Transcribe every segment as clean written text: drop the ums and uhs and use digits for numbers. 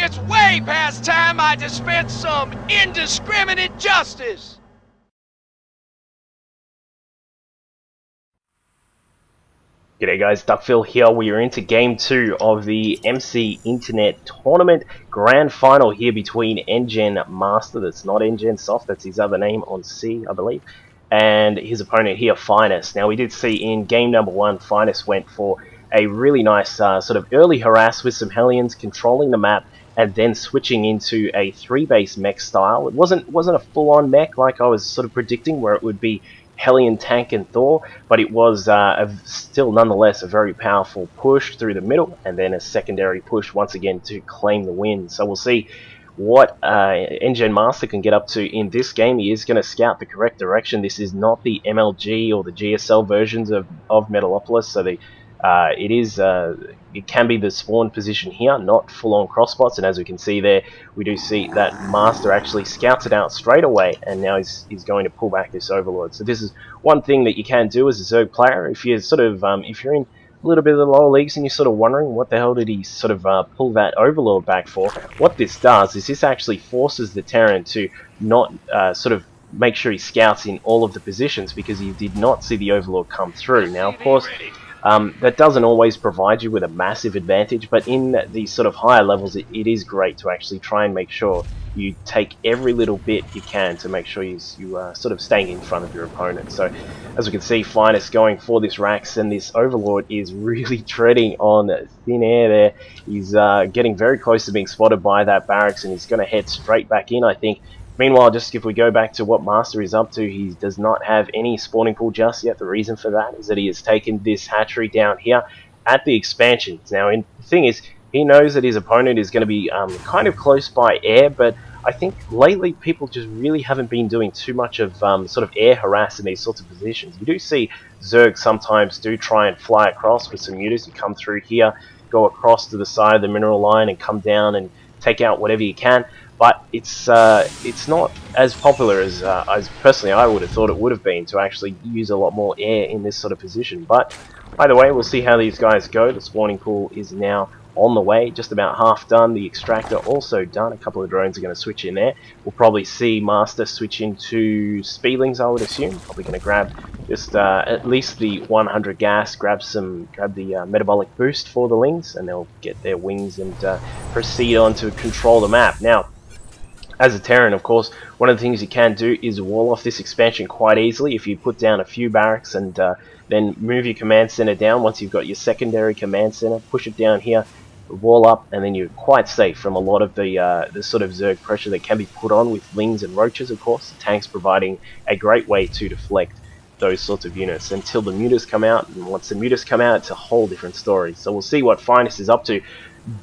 It's way past time I dispense some indiscriminate justice! G'day guys, Duckville here. We are into Game 2 of the MC Internet Tournament Grand Final here between nGenMaster, that's not nGenSoft, that's his other name on C, I believe, and his opponent here, Finest. Now we did see in game number 1, Finest went for a really nice sort of early harass with some Hellions, controlling the map, and then switching into a 3-base mech style. It wasn't a full-on mech like I was sort of predicting, where it would be Hellion, Tank, and Thor, but it was still nonetheless a very powerful push through the middle, and then a secondary push once again to claim the win. So we'll see what nGenMaster can get up to in this game. He is going to scout the correct direction. This is not the MLG or the GSL versions of Metalopolis, so it can be the spawn position here, not full-on crossbots, and as we can see there, we do see that Master actually scouts it out straight away, and now he's going to pull back this Overlord. So this is one thing that you can do as a Zerg player. If you're sort of if you're in a little bit of the lower leagues and you're sort of wondering what the hell did he sort of pull that Overlord back for, what this does is this actually forces the Terran to not sort of make sure he scouts in all of the positions, because he did not see the Overlord come through. Now of course, that doesn't always provide you with a massive advantage, but in these sort of higher levels it is great to actually try and make sure you take every little bit you can to make sure you sort of staying in front of your opponent. So as we can see, Finest going for this Rax, and this Overlord is really treading on thin air there. He's getting very close to being spotted by that barracks, and he's going to head straight back in, I think. Meanwhile, just if we go back to what Master is up to, he does not have any spawning pool just yet. The reason for that is that he has taken this hatchery down here at the expansions. Now, the thing is, he knows that his opponent is going to be kind of close by air, but I think lately people just really haven't been doing too much of sort of air harass in these sorts of positions. You do see Zerg sometimes do try and fly across with some mutas. You come through here, go across to the side of the mineral line and come down and take out whatever you can. But it's not as popular as personally I would have thought it would have been, to actually use a lot more air in this sort of position. But either way, we'll see how these guys go. The spawning pool is now on the way, just about half done. The extractor also done. A couple of drones are going to switch in there. We'll probably see Master switch into Speedlings, I would assume. Probably going to grab just at least the 100 gas, grab the metabolic boost for the Lings, and they'll get their wings and proceed on to control the map. Now, as a Terran, of course, one of the things you can do is wall off this expansion quite easily if you put down a few barracks and then move your command center down. Once you've got your secondary command center, push it down here, wall up, and then you're quite safe from a lot of the sort of Zerg pressure that can be put on with Lings and Roaches, of course. The tanks providing a great way to deflect those sorts of units until the mutas come out, and once the mutas come out, it's a whole different story. So we'll see what Finest is up to.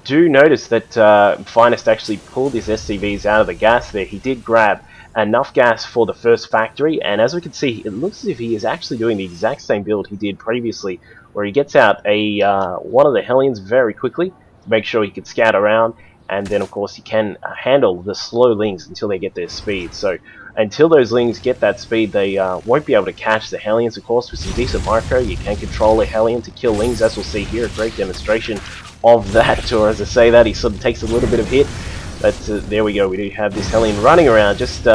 Do notice that Finest actually pulled his SCVs out of the gas there. He did grab enough gas for the first factory, and as we can see, it looks as if he is actually doing the exact same build he did previously, where he gets out a one of the Hellions very quickly to make sure he can scout around, and then of course he can handle the slow Lings until they get their speed. So until those Lings get that speed, they won't be able to catch the Hellions. Of course, with some decent micro, you can control a Hellion to kill Lings, as we'll see here. A great demonstration of that, or as I say that, he sort of takes a little bit of hit. But there we go, we do have this Hellion running around, just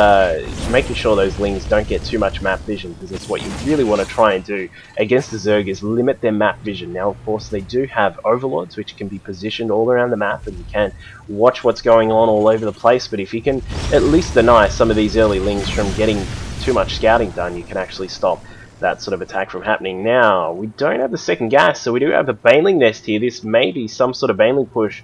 making sure those Lings don't get too much map vision, because that's what you really want to try and do against the Zerg, is limit their map vision. Now of course they do have Overlords, which can be positioned all around the map, and you can watch what's going on all over the place, but if you can at least deny some of these early Lings from getting too much scouting done, you can actually stop that sort of attack from happening. Now, we don't have the second gas, so we do have a Baneling nest here. This may be some sort of Baneling push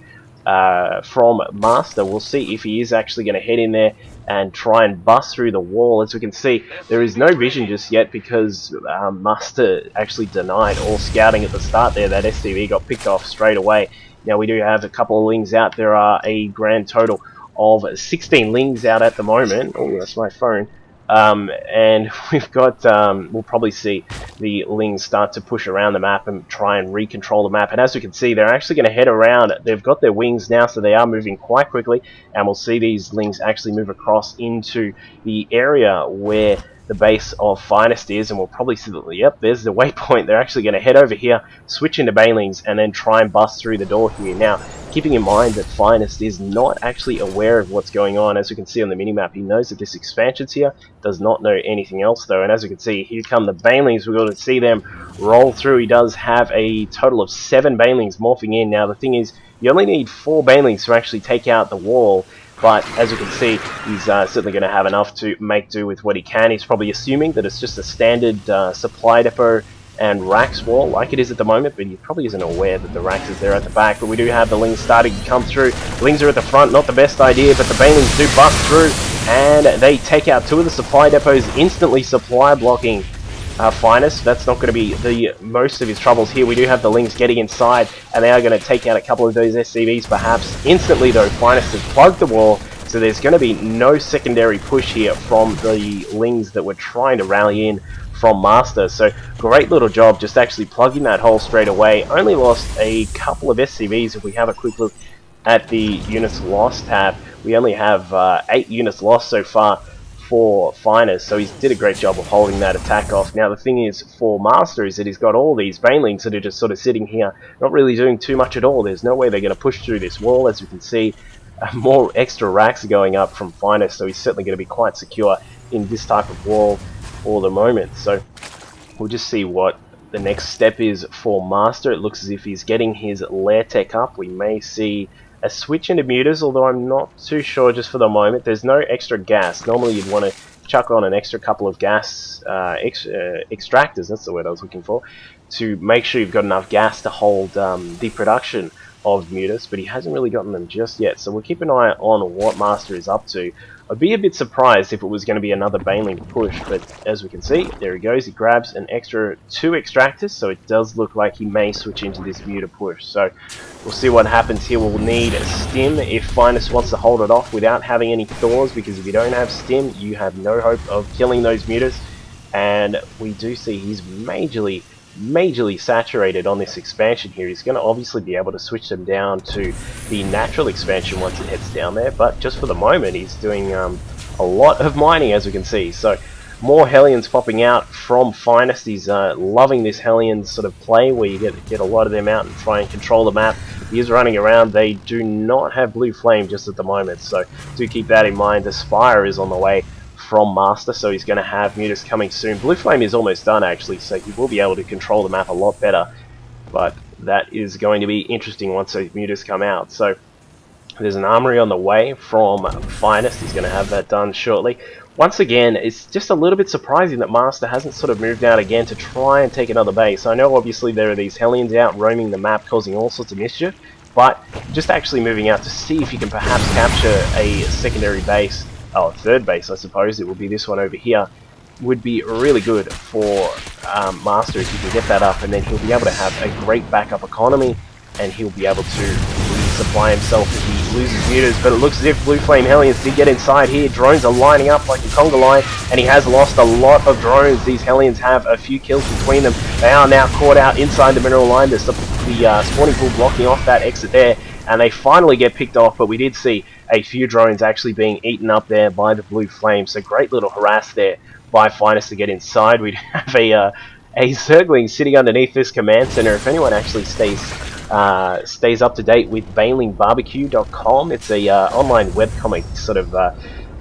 from Master. We'll see if he is actually going to head in there and try and bust through the wall. As we can see, there is no vision just yet, because Master actually denied all scouting at the start there. That SCV got picked off straight away. Now, we do have a couple of Lings out. There are a grand total of 16 Lings out at the moment. Oh, that's my phone. And we've got, we'll probably see the Lings start to push around the map and try and recontrol the map. And as we can see, they're actually going to head around. They've got their wings now, so they are moving quite quickly. And we'll see these Lings actually move across into the area where the base of Finest is, and we'll probably see that, yep, there's the waypoint. They're actually going to head over here, switch into Banelings, and then try and bust through the door here. Now, keep keeping in mind that Finest is not actually aware of what's going on. As you can see on the minimap, he knows that this expansion's here, does not know anything else though, and as you can see, here come the Banelings. We're going to see them roll through. He does have a total of 7 Banelings morphing in. Now the thing is, you only need 4 Banelings to actually take out the wall, but as you can see, he's certainly going to have enough to make do with what he can. He's probably assuming that it's just a standard supply depot and Rax wall like it is at the moment, but he probably isn't aware that the Rax is there at the back. But we do have the Lings starting to come through. Lings are at the front, not the best idea, but the Banelings do bust through, and they take out 2 of the supply depots, instantly supply blocking Finest. That's not going to be the most of his troubles here. We do have the Lings getting inside, and they are going to take out a couple of those SCVs perhaps. Instantly though, Finest has plugged the wall, so there's going to be no secondary push here from the Lings that were trying to rally in from Master. So great little job just actually plugging that hole straight away. Only lost a couple of SCVs. If we have a quick look at the units lost tab, we only have 8 units lost so far for Finest, so he did a great job of holding that attack off. Now the thing is for Master is that he's got all these Banelings that are just sort of sitting here, not really doing too much at all. There's no way they're going to push through this wall. As you can see, more extra racks are going up from Finest, so he's certainly going to be quite secure in this type of wall for the moment. So we'll just see what the next step is for Master. It looks as if he's getting his lair tech up. We may see a switch into muters, although I'm not too sure just for the moment. There's no extra gas. Normally you'd want to chuck on an extra couple of gas extractors, that's the word I was looking for, to make sure you've got enough gas to hold the production of muters, but he hasn't really gotten them just yet, so we'll keep an eye on what Master is up to. I'd be a bit surprised if it was going to be another Baneling push, but as we can see, there he goes. He grabs an extra 2 extractors, so it does look like he may switch into this muter push. So we'll see what happens here. We'll need a stim if Finest wants to hold it off without having any Thors, because if you don't have stim, you have no hope of killing those muters. And we do see he's majorly saturated on this expansion here. He's going to obviously be able to switch them down to the natural expansion once it heads down there, but just for the moment he's doing a lot of mining, as we can see. So more Hellions popping out from Finest. He's loving this Hellion sort of play where you get a lot of them out and try and control the map. He is running around. They do not have Blue Flame just at the moment, so do keep that in mind. The Spire is on the way from Master, so he's going to have muters coming soon. Blue Flame is almost done actually, so he will be able to control the map a lot better, but that is going to be interesting once those muters come out. So there's an armory on the way from Finest. He's going to have that done shortly. Once again, it's just a little bit surprising that Master hasn't sort of moved out again to try and take another base. I know obviously there are these Hellions out roaming the map causing all sorts of mischief, but just actually moving out to see if you can perhaps capture a secondary base, oh, a third base I suppose, it will be this one over here, would be really good for Master if you can get that up, and then he'll be able to have a great backup economy, and he'll be able to resupply himself if he loses muters. But it looks as if Blue Flame Hellions did get inside here. Drones are lining up like a conga line, and he has lost a lot of drones. These Hellions have a few kills between them. They are now caught out inside the mineral line. There's the spawning pool blocking off that exit there, and they finally get picked off, but we did see a few drones actually being eaten up there by the Blue Flame, so great little harass there by Finest to get inside. We have a Zergling sitting underneath this command center. If anyone actually stays up to date with BailingBarbecue.com, it's a online webcomic sort of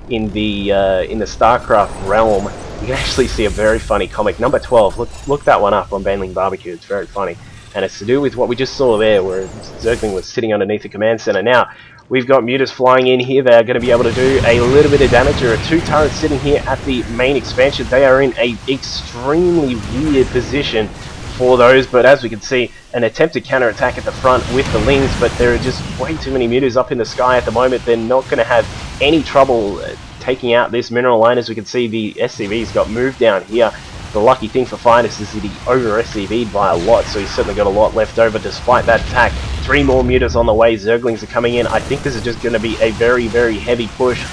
in the StarCraft realm. You can actually see a very funny comic, number 12. Look that one up on Bailing Barbecue. It's very funny, and it's to do with what we just saw there, where Zergling was sitting underneath the command center. Now we've got muters flying in here. They're going to be able to do a little bit of damage. There are 2 turrets sitting here at the main expansion. They are in a extremely weird position for those, but as we can see, an attempted counterattack at the front with the Lings, but there are just way too many muters up in the sky at the moment. They're not going to have any trouble taking out this mineral line. As we can see, the SCV's got moved down here. The lucky thing for Finest is that he over SCV'd by a lot, so he's certainly got a lot left over despite that attack. 3 more muters on the way. Zerglings are coming in. I think this is just going to be a very, very heavy push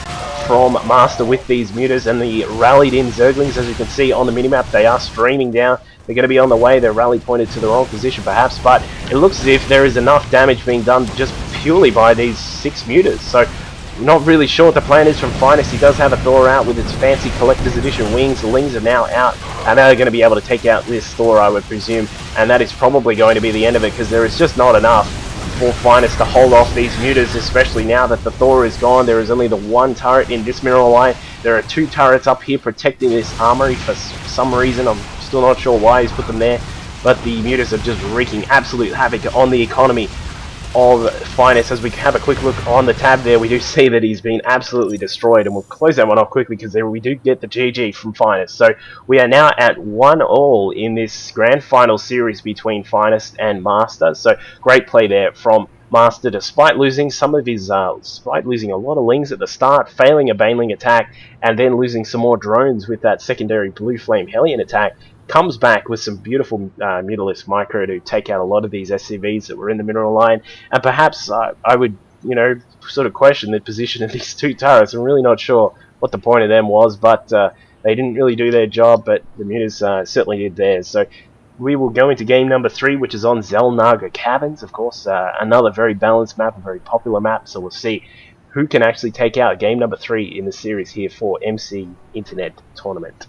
from Master with these muters, and the rallied in Zerglings, as you can see on the minimap, they are streaming down. They're going to be on the way. Their rally pointed to the wrong position perhaps, but it looks as if there is enough damage being done just purely by these 6 muters. So not really sure what the plan is from Finest. He does have a Thor out with its fancy Collector's Edition wings. The Lings are now out, and they're going to be able to take out this Thor, I would presume, and that is probably going to be the end of it, because there is just not enough for Finest to hold off these mutas, especially now that the Thor is gone. There is only the one turret in this mineral line. There are two turrets up here protecting this armory for some reason. I'm still not sure why he's put them there, but the mutas are just wreaking absolute havoc on the economy of Finest. As we have a quick look on the tab there, we do see that he's been absolutely destroyed, and we'll close that one off quickly because there we do get the GG from Finest. So we are now at 1-1 in this grand final series between Finest and Master. So great play there from Master, despite losing some of his, despite losing a lot of lings at the start, failing a Baneling attack, and then losing some more drones with that secondary Blue Flame Hellion attack. Comes back with some beautiful Mutalisk Micro to take out a lot of these SCVs that were in the mineral line, and perhaps I would, sort of question the position of these two turrets. I'm really not sure what the point of them was, but they didn't really do their job, but the Mutas certainly did theirs. So we will go into game number 3, which is on Xel'Naga Caverns, of course, another very balanced map, a very popular map, so we'll see who can actually take out game number 3 in the series here for MC Internet Tournament.